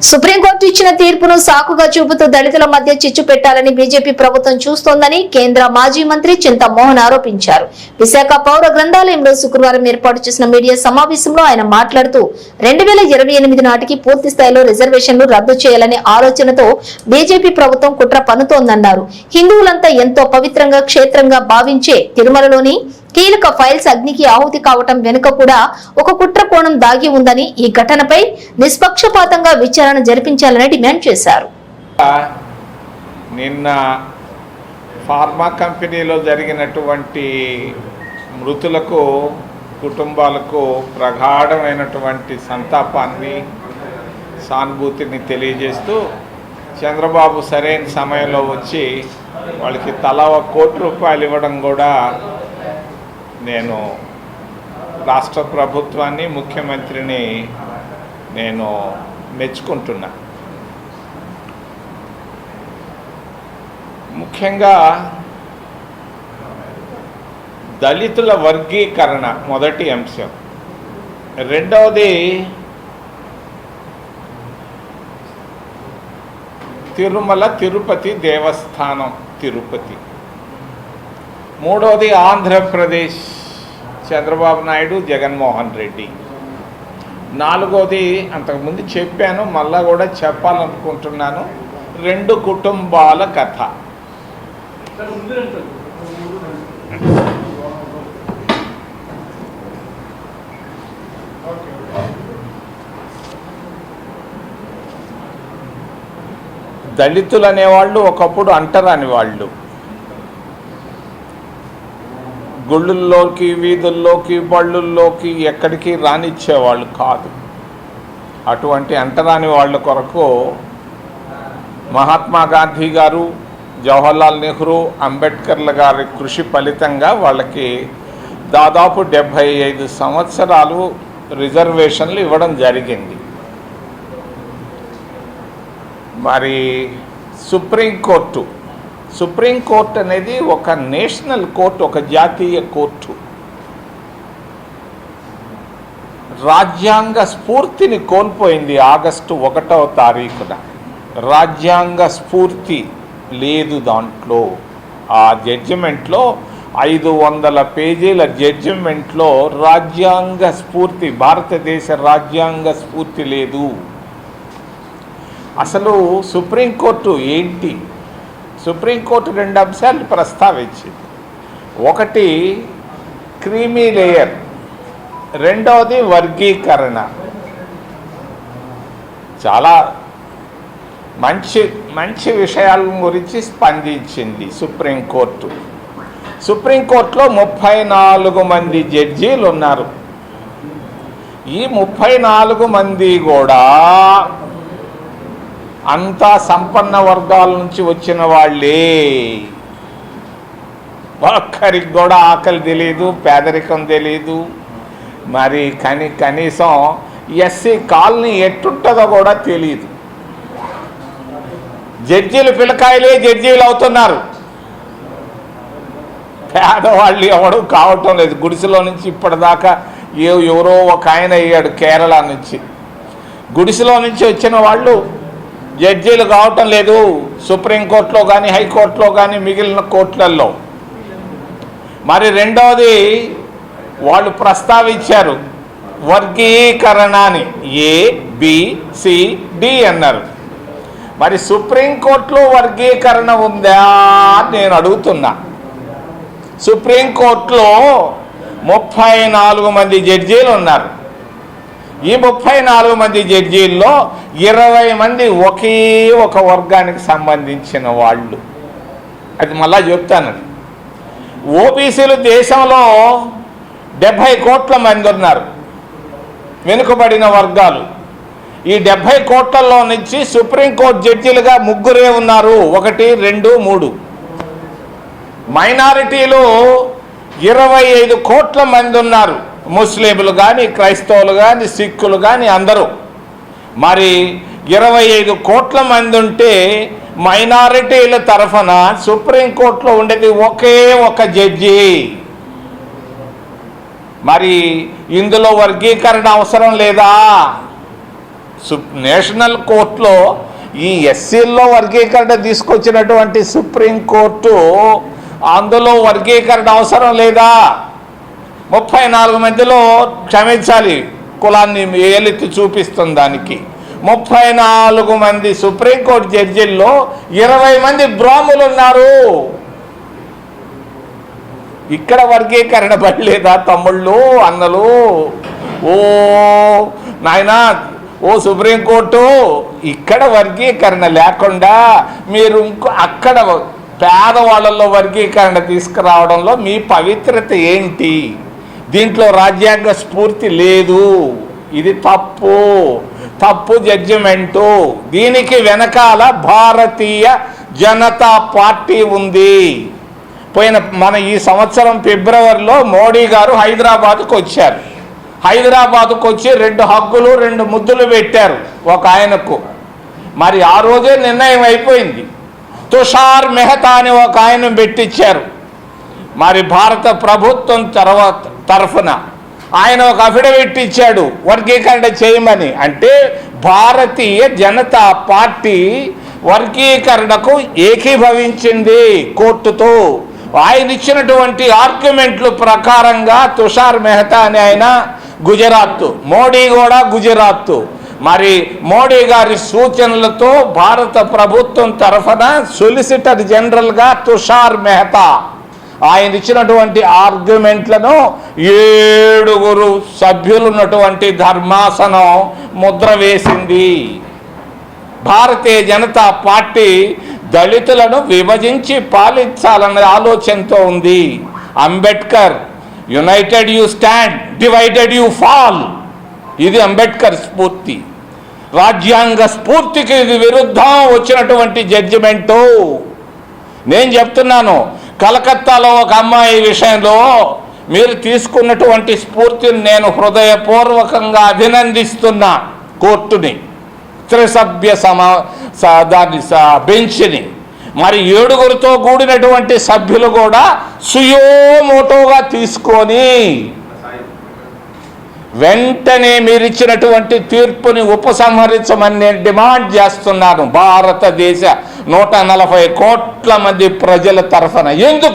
Supreme court ఇచ్చిన తీర్పును సాకుగా చూపుతూ దళితుల మధ్య చిచ్చు పెట్టాలని బీజేపీ ప్రభుత్వం చూస్తోందని కేంద్ర మాజీ మంత్రి చింతమోహన్ ఆరోపించారు. విశాఖ పౌర గ్రంథాలయంలో శుక్రవారం ఏర్పాటు చేసిన మీడియా సమావేశంలో ఆయన మాట్లాడుతూ 2028 నాటికి పూర్తి స్థాయిలో రిజర్వేషన్లు రద్దు చేయాలనే ఆలోచనతో బీజేపీ ప్రభుత్వం కుట్ర పన్నుతోందన్నారు. హిందువులంతా ఎంతో పవిత్రంగా క్షేత్రంగా భావించే తిరుమలలోని కీలక ఫైల్స్ అగ్నికి ఆహుతి కావటం వెనుక కూడా ఒక కుట్ర కోణం దాగి ఉందని, ఈ ఘటనపై నిష్పక్షపాతంగా విచారణ జరిపించాలని డిమాండ్ చేశారు. నిన్న ఫార్మా కంపెనీలో జరిగినటువంటి మృతులకు కుటుంబాలకు ప్రగాఢమైనటువంటి సంతాపాన్ని సానుభూతిని తెలియజేస్తూ చంద్రబాబు సరైన సమయంలో వచ్చి వాళ్ళకి తలా ₹1 కోటి ఇవ్వడం కూడా నేను రాష్ట్ర ప్రభుత్వాన్ని ముఖ్యమంత్రిని నేను మెచ్చుకుంటున్నా. ముఖ్యంగా దళితుల వర్గీకరణ మొదటి అంశం. రెండవది తిరుమల తిరుపతి దేవస్థానం తిరుపతి. మూడవది ఆంధ్రప్రదేశ్ చంద్రబాబు నాయుడు జగన్మోహన్ రెడ్డి. నాలుగవది అంతకుముందు చెప్పాను, మళ్ళా కూడా చెప్పాలనుకుంటున్నాను, 2 కుటుంబాల కథ. దళితులు అనేవాళ్ళు ఒకప్పుడు అంటరాని వాళ్ళు. గుళ్ళల్లోకి, వీధుల్లోకి, బళ్ళుల్లోకి ఎక్కడికి రానిచ్చేవాళ్ళు కాదు. అటువంటి అంటరాని వాళ్ళ కొరకు మహాత్మా గాంధీ గారు, జవహర్లాల్ నెహ్రూ, అంబేద్కర్ల గారి కృషి ఫలితంగా వాళ్ళకి దాదాపు 75 సంవత్సరాలు రిజర్వేషన్లు ఇవ్వడం జరిగింది. మరి సుప్రీంకోర్టు అనేది ఒక నేషనల్ కోర్టు, ఒక జాతీయ కోర్టు. రాజ్యాంగ స్ఫూర్తిని కోల్పోయింది ఆగస్టు 1వ తారీఖున. రాజ్యాంగ స్ఫూర్తి లేదు దాంట్లో. ఆ జడ్జిమెంట్లో 500 పేజీల జడ్జిమెంట్లో రాజ్యాంగ స్ఫూర్తి, భారతదేశ రాజ్యాంగ స్ఫూర్తి లేదు. అసలు సుప్రీంకోర్టు ఏంటి? సుప్రీంకోర్టు 2 అంశాలు ప్రస్తావించింది. ఒకటి క్రీమీ లేయర్, రెండవది వర్గీకరణ. చాలా మంచి విషయాల గురించి స్పందించింది సుప్రీంకోర్టు. సుప్రీంకోర్టులో 34 మంది జడ్జీలు ఉన్నారు. ఈ 34 మంది కూడా అంతా సంపన్న వర్గాల నుంచి వచ్చిన వాళ్ళే. ఒక్కరికి కూడా ఆకలి తెలియదు, పేదరికం తెలియదు. మరి కనీసం ఎస్సీ కాలనీ ఎట్టుంటుందో కూడా తెలియదు. జడ్జీలు పిల్లకాయలే జడ్జీలు అవుతున్నారు. పేదవాళ్ళు ఎవడు కావటం లేదు. గుడిసెలో నుంచి ఇప్పటిదాకా ఎవరో ఒక ఆయన అయ్యాడు కేరళ నుంచి. గుడిసెలో నుంచి వచ్చిన వాళ్ళు జడ్జీలు కావటం లేదు సుప్రీంకోర్టులో కానీ, హైకోర్టులో కానీ, మిగిలిన కోర్టులలో. మరి రెండవది వాళ్ళు ప్రస్తావించారు వర్గీకరణ అని. ABCD అన్నారు. మరి సుప్రీంకోర్టులో వర్గీకరణ ఉందా నేను అడుగుతున్నా. సుప్రీంకోర్టులో 34 మంది జడ్జీలు ఉన్నారు. ఈ 34 మంది జడ్జీల్లో 20 మంది ఒకే ఒక వర్గానికి సంబంధించిన వాళ్ళు. అది మళ్ళా చెప్తాను. ఓబీసీలు దేశంలో 70 కోట్ల మంది ఉన్నారు, వెనుకబడిన వర్గాలు. ఈ 70 కోట్లలో నుంచి సుప్రీంకోర్టు జడ్జీలుగా 3 ఉన్నారు. 1, 2, 3. మైనారిటీలు 25 కోట్ల మంది ఉన్నారు. ముస్లింలు కానీ, క్రైస్తవులు కానీ, సిక్కులు కానీ అందరూ. మరి 25 కోట్ల మంది ఉంటే మైనారిటీల తరఫున సుప్రీంకోర్టులో ఉండేది ఒకే ఒక జడ్జి. మరి ఇందులో వర్గీకరణ అవసరం లేదా? నేషనల్ కోర్టులో ఈ ఎస్సీల్లో వర్గీకరణ తీసుకొచ్చినటువంటి సుప్రీంకోర్టు అందులో వర్గీకరణ అవసరం లేదా? 34 మందిలో క్షమించాలి, కులాన్ని ఏలెత్తి చూపిస్తుంది దానికి. 34 మంది సుప్రీంకోర్టు జడ్జిల్లో 20 మంది బ్రాహ్మణులు ఉన్నారు. ఇక్కడ వర్గీకరణ పడలేదా తమ్ముళ్ళు, అన్నలు? ఓ నాయనా, ఓ సుప్రీంకోర్టు, ఇక్కడ వర్గీకరణ లేకుండా మీరు అక్కడ పేదవాళ్ళల్లో వర్గీకరణ తీసుకురావడంలో మీ పవిత్రత ఏంటి? దీంట్లో రాజ్యాంగ స్ఫూర్తి లేదు. ఇది తప్పు జడ్జిమెంటు. దీనికి వెనకాల భారతీయ జనతా పార్టీ ఉంది. మన ఈ సంవత్సరం ఫిబ్రవరిలో మోడీ గారు హైదరాబాద్కు వచ్చారు. హైదరాబాద్కు వచ్చి 2 హగ్గులు 2 ముద్దులు పెట్టారు ఒక ఆయనకు. మరి ఆ రోజే నిర్ణయం అయిపోయింది. తుషార్ మెహతా అని ఒక ఆయన పెట్టించారు. మరి భారత ప్రభుత్వం తరఫున ఆయన ఒక అఫిడవిట్ ఇచ్చాడు వర్గీకరణ చేయమని. అంటే భారతీయ జనతా పార్టీ వర్గీకరణకు ఏకీభవించింది కోర్టుతో. ఆయన ఇచ్చినటువంటి ఆర్గ్యుమెంట్లు ప్రకారంగా తుషార్ మెహతా అని ఆయన గుజరాత్, మోడీ కూడా గుజరాత్. మరి మోడీ గారి సూచనలతో భారత ప్రభుత్వం తరఫున సొలిసిటర్ జనరల్గా తుషార్ మెహతా ఆయన ఇచ్చినటువంటి ఆర్గ్యుమెంట్లను 7 సభ్యులున్నటువంటి ధర్మాసనం ముద్ర వేసింది. భారతీయ జనతా పార్టీ దళితులను విభజించి పాలించాలన్న ఆలోచనతో ఉంది. Ambedkar United you stand, divided you fall, ఇది అంబేద్కర్ స్ఫూర్తి. రాజ్యాంగ స్ఫూర్తికి ఇది విరుద్ధం వచ్చినటువంటి జడ్జిమెంటు. నేను చెప్తున్నాను, కలకత్తాలో ఒక అమ్మాయి విషయంలో మీరు తీసుకున్నటువంటి స్ఫూర్తిని నేను హృదయపూర్వకంగా అభినందిస్తున్నా. కోర్టుని, త్రిసభ్య దాన్ని బెంచ్ని, మరి 7గురితో కూడినటువంటి సభ్యులు కూడా సుయోమోటోగా తీసుకొని వెంటనే మీరు ఇచ్చినటువంటి తీర్పుని ఉపసంహరించమని నేను డిమాండ్ చేస్తున్నాను భారతదేశ 140 కోట్ల మంది ప్రజల తరఫున. ఎందుకు